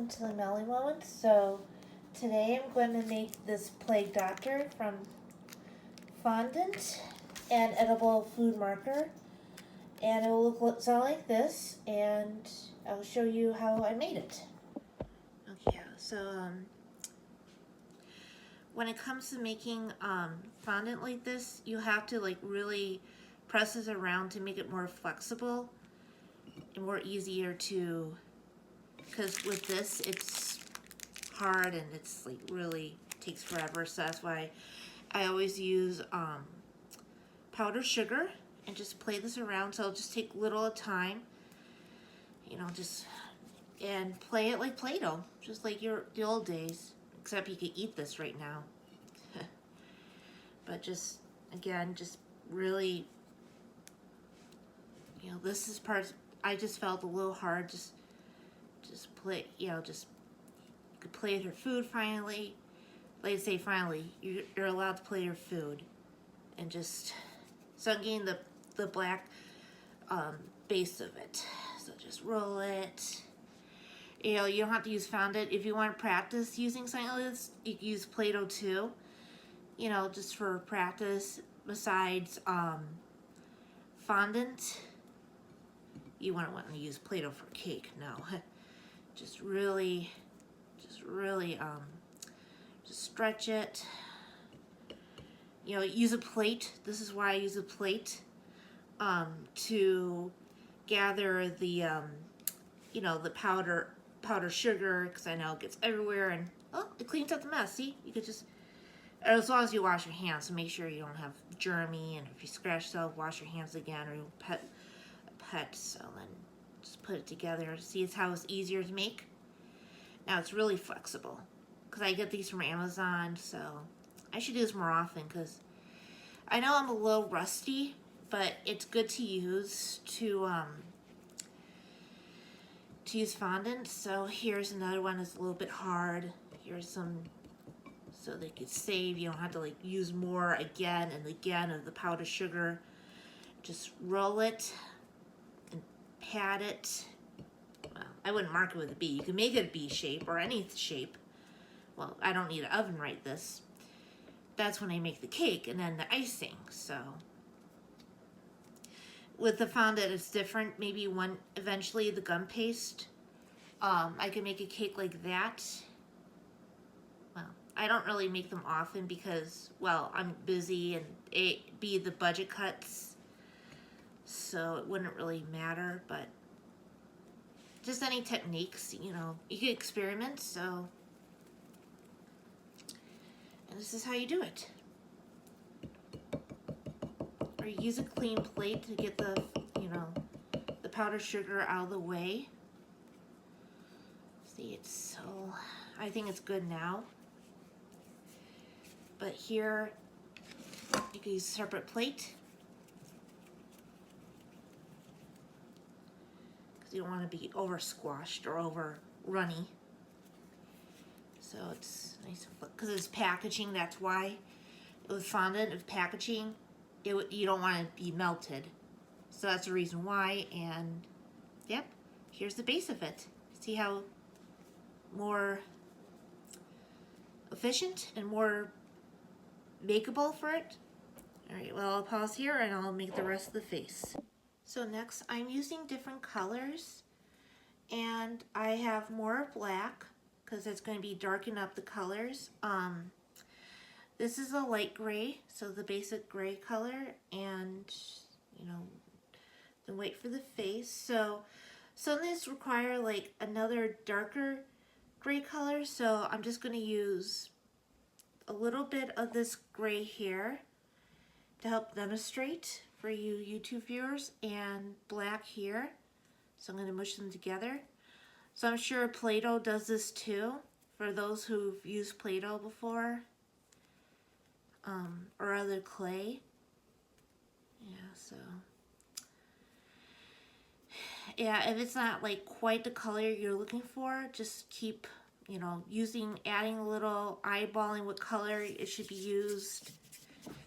welcome to the Melly Moment. So today I'm going to make this plague doctor from fondant and edible food marker, and it will sound like this, and I'll show you how I made it. Okay, so when it comes to making fondant like this, you have to really press this around to make it more flexible and more easier to, because with this it's hard and it's really takes forever, so that's why I always use powdered sugar and just play this around. So it'll just take little at a time, just and play it like Play-Doh, just like the old days, except you could eat this right now. But just again, just really, this is part I just felt a little hard. Just play, just you could play with your food finally. Like I say, finally, you're allowed to play your food, and just so I'm getting the black base of it. So just roll it. You don't have to use fondant. If you want to practice using something like this, you can use Play-Doh too. Just for practice. Besides fondant, you want to use Play-Doh for cake. No, just really, just stretch it. Use a plate. This is why I use a plate to gather the the powder sugar, because I know it gets everywhere, and it cleans up the mess. See, you could just, as long as you wash your hands, so make sure you don't have germy, and if you scratch yourself, wash your hands again, or you'll pet a pet. So then just put it together. See, it's how it's easier to make. Now it's really flexible because I get these from Amazon, so I should do this more often, because I know I'm a little rusty, but it's good to use to use fondant. So here's another one that's a little bit hard. Here's some, so they could save. You don't have to use more again and again of the powdered sugar. Just roll it and pat it. Well, I wouldn't mark it with a B. You can make it a B shape or any shape. Well, I don't need an oven right this. That's when I make the cake and then the icing. So with the fondant, it's different. Maybe eventually the gum paste, I can make a cake like that. Well, I don't really make them often because, well, I'm busy, and B, the budget cuts, so it wouldn't really matter. But just any techniques, you can experiment. So, and this is how you do it. Or you use a clean plate to get the, the powdered sugar out of the way. See, I think it's good now. But here, you can use a separate plate, because you don't want to be over squashed or over runny. So it's nice, because it's packaging. That's why with fondant of packaging, you don't want to be melted. So that's the reason why. And yep, here's the base of it. See how more efficient and more makeable for it? Alright, well, I'll pause here and I'll make the rest of the face. So next, I'm using different colors, and I have more black because it's going to be darken up the colors. This is a light gray, so the basic gray color, and then wait for the face. So some of these require another darker gray color, so I'm just going to use a little bit of this gray here to help demonstrate for you YouTube viewers, and black here. So I'm going to mush them together. So I'm sure Play-Doh does this too, for those who've used Play-Doh before, or other clay. Yeah, so yeah, if it's not quite the color you're looking for, just keep adding a little eyeballing what color it should be used.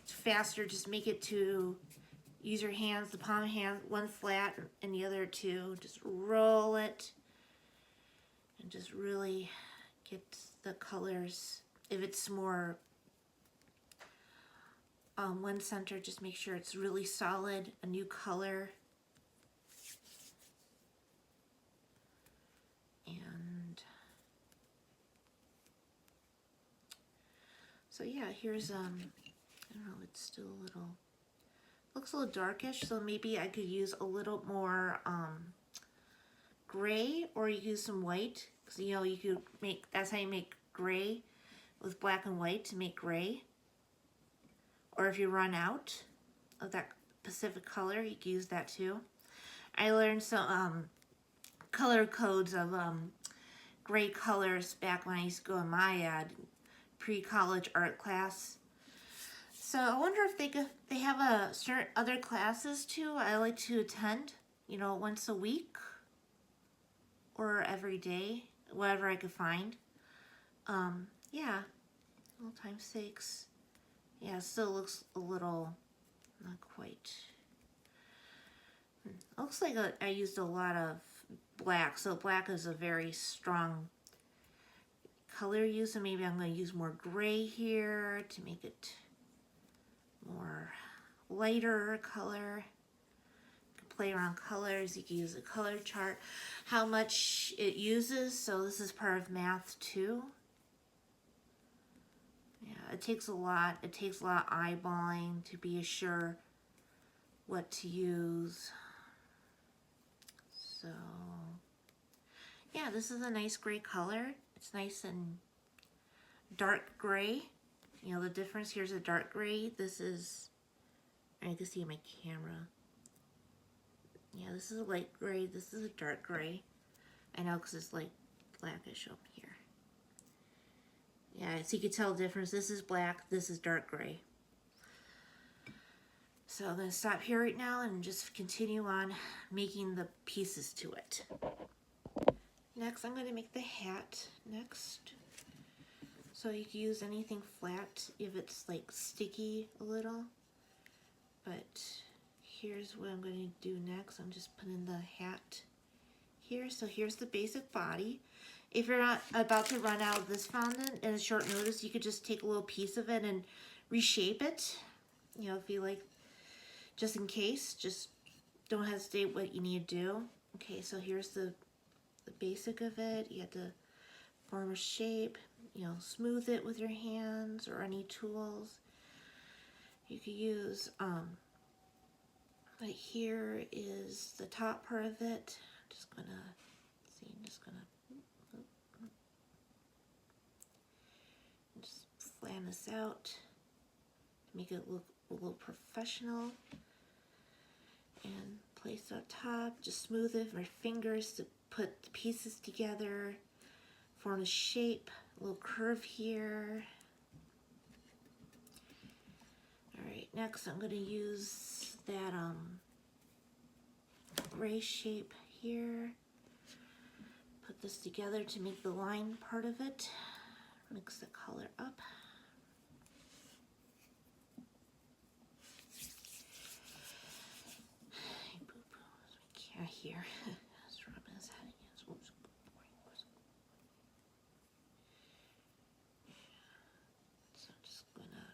It's faster, just make it to use your hands, the palm of hand, one flat and the other two. Just roll it And just really get the colors. If it's more one center, just make sure it's really solid, a new color. And so yeah, here's I don't know, it's still a little, looks a little darkish, so maybe I could use a little more gray, or you use some white, because you know you could make, that's how you make gray, with black and white to make gray. Or if you run out of that specific color, you can use that too. I learned some color codes of gray colors back when I used to go in my pre-college art class. So I wonder if they have a certain other classes too I like to attend, you know, once a week or every day, whatever I could find. Yeah, well, times 6. Yeah, it still looks a little, not quite. Looks like I used a lot of black, so black is a very strong color use, and maybe I'm going to use more gray here to make it more lighter color. You can play around colors, you can use a color chart, how much it uses, so this is part of math too. Yeah, it takes a lot of eyeballing to be sure what to use. So yeah, this is a nice gray color. It's nice and dark gray. You know the difference, here's a dark gray. This is, I can see my camera. Yeah, this is a light gray. This is a dark gray. I know because it's like blackish up here. Yeah, so you can tell the difference. This is black, this is dark gray. So I'm going to stop here right now and just continue on making the pieces to it. Next, I'm going to make the hat next. So you can use anything flat if it's like sticky a little. But here's what I'm going to do next. I'm just putting the hat here. So here's the basic body. If you're not about to run out of this fondant in a short notice, you could just take a little piece of it and reshape it. You know, if you like, just in case, just don't hesitate what you need to do. Okay, so here's the basic of it. You have to form a shape, you know, smooth it with your hands or any tools. You could use, right here is the top part of it. I'm just gonna, see, I'm just gonna just flatten this out to make it look a little professional. And place it on top, just smooth it with my fingers to put the pieces together, form a shape, a little curve here. Alright, next I'm going to use that gray shape here. Put this together to make the line part of it. Mix the color up. Here. Just rubbing his head against. Oops. So I'm just gonna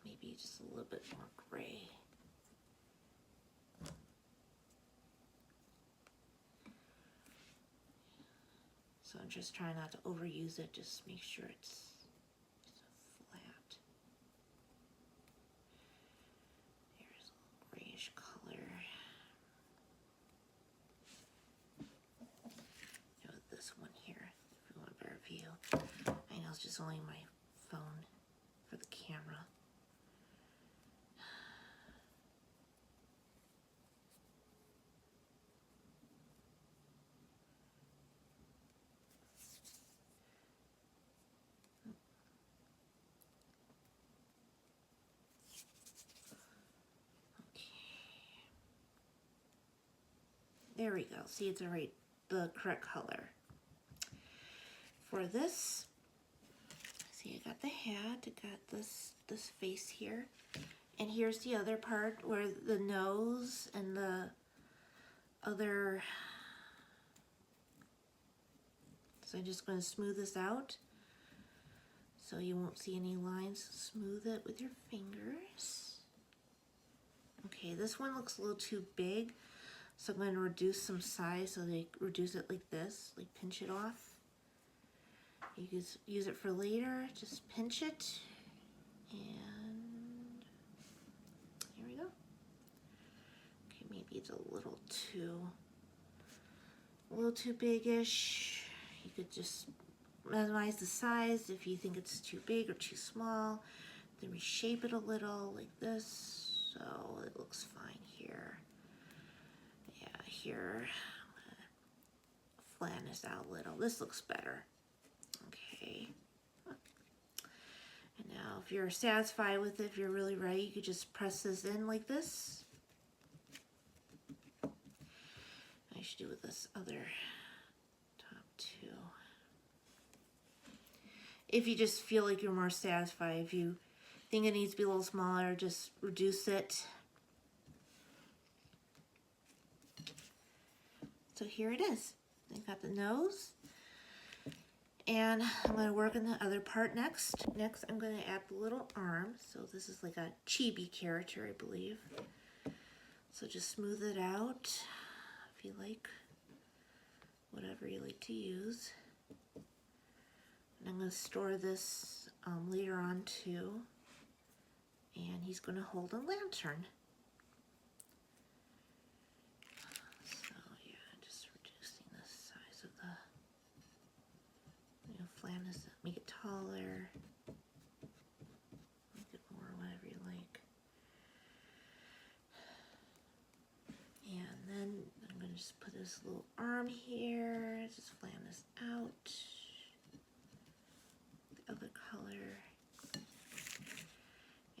maybe just a little bit more gray. So I'm just trying not to overuse it, just make sure it's flat. Here's a little grayish color. This one here, if you want a better view. I know it's just only my phone for the camera. Okay. There we go. See, it's the correct color. For this, see, I got the hat, I got this face here, and here's the other part where the nose and the other So I'm just going to smooth this out so you won't see any lines. Smooth it with your fingers. Okay, this one looks a little too big, so I'm going to reduce some size so they reduce it like this, like pinch it off. You can use it for later, just pinch it, and here we go. Okay, maybe it's a little too big-ish. You could just minimize the size if you think it's too big or too small. Then reshape it a little like this, so it looks fine here. Yeah, here, I'm gonna flatten this out a little. This looks better. Okay. And now if you're satisfied with it, if you're really ready, you could just press this in like this. I should do with this other top too. If you just feel like you're more satisfied, if you think it needs to be a little smaller, just reduce it. So here it is. I got the nose. And I'm going to work on the other part next. Next, I'm going to add the little arm. So this is like a chibi character, I believe. So just smooth it out if you like, whatever you like to use. And I'm going to store this later on too. And he's going to hold a lantern. So yeah, just reducing the size of the, flatten this, make it taller, make it more, whatever you like. And then I'm going to just put this little arm here, just flatten this out. The other color.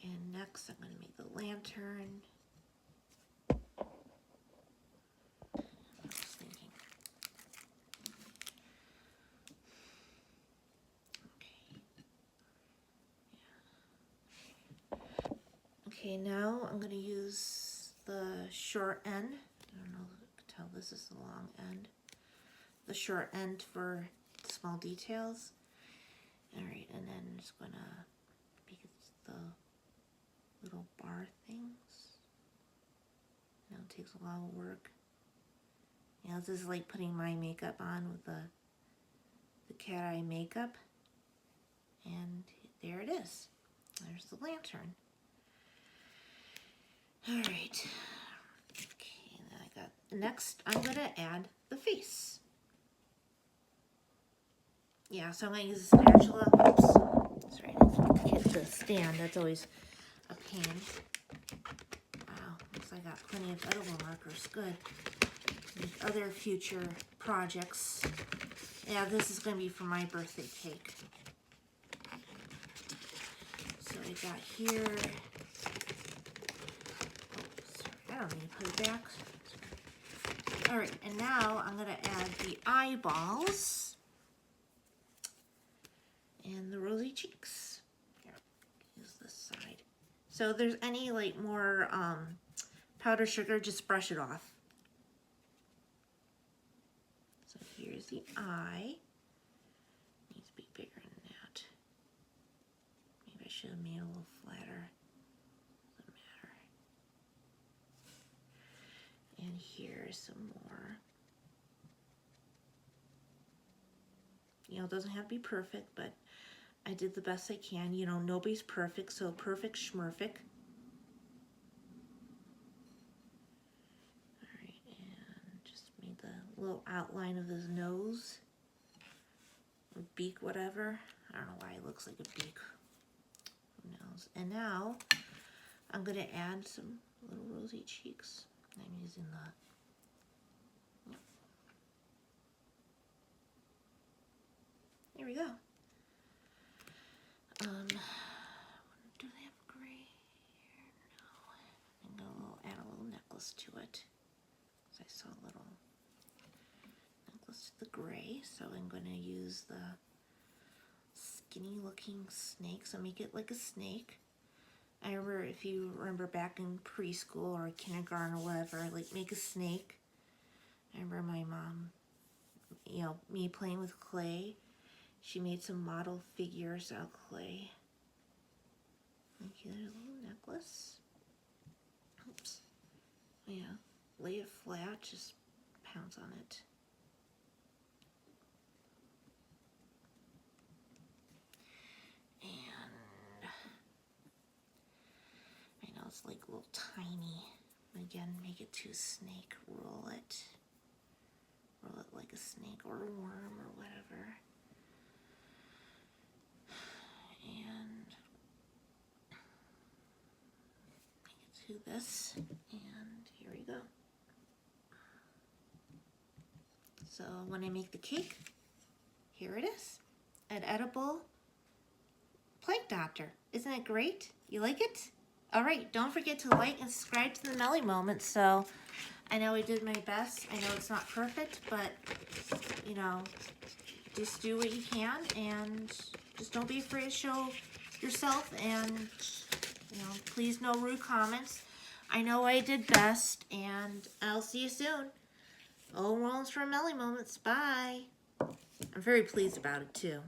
And next I'm going to make the lantern. I was thinking. Okay, now I'm going to use the short end. I don't know if you can tell this is the long end. The short end for small details. Alright, and then I'm just going to make it the little bar things. Now it takes a lot of work. You know, this is like putting my makeup on with the cat eye makeup. And there it is. There's the lantern. Alright. Okay, then I got, next I'm going to add the face. Yeah, so I'm going to use a spatula. Oops. Sorry, I hit the stand. That's always a pain. Wow, looks like I got plenty of edible markers. Good. Make other future projects. Yeah, this is going to be for my birthday cake. So I got here. I don't need to put it back. All right, and now I'm going to add the eyeballs and the rosy cheeks. Here, use this side. So if there's any like more powdered sugar, just brush it off. So here's the eye. Needs to be bigger than that. Maybe I should have made it a little flatter. Doesn't matter. And here's some more. You know, it doesn't have to be perfect, but I did the best I can. You know, nobody's perfect, so perfect schmurfic. Alright, and just made the little outline of his nose. Or beak, whatever. I don't know why it looks like a beak. Who knows? And now, I'm going to add some little rosy cheeks. I'm using the there we go. Do they have gray here? No. I'm gonna add a little necklace to it. So I saw a little necklace to the gray. So I'm gonna use the skinny looking snake. So make it like a snake. I remember, if you remember back in preschool or kindergarten or whatever, like make a snake. I remember my mom you know, me playing with clay. She made some model figures out of clay. Okay, there's a little necklace. Oops. Yeah, lay it flat, just pounce on it. And I know it's like a little tiny. Again, make it to a snake. Roll it like a snake or a worm or whatever. And make it to this. And here we go. So when I make the cake, here it is. An edible plank doctor. Isn't it great? You like it? All right, don't forget to like and subscribe to the Melly Moments. So I know I did my best. I know it's not perfect, but you know, just do what you can and just don't be afraid to show yourself, and you know, please no rude comments. I know I did best, and I'll see you soon. Oh, Rollins for Melly Moments. Bye. I'm very pleased about it too.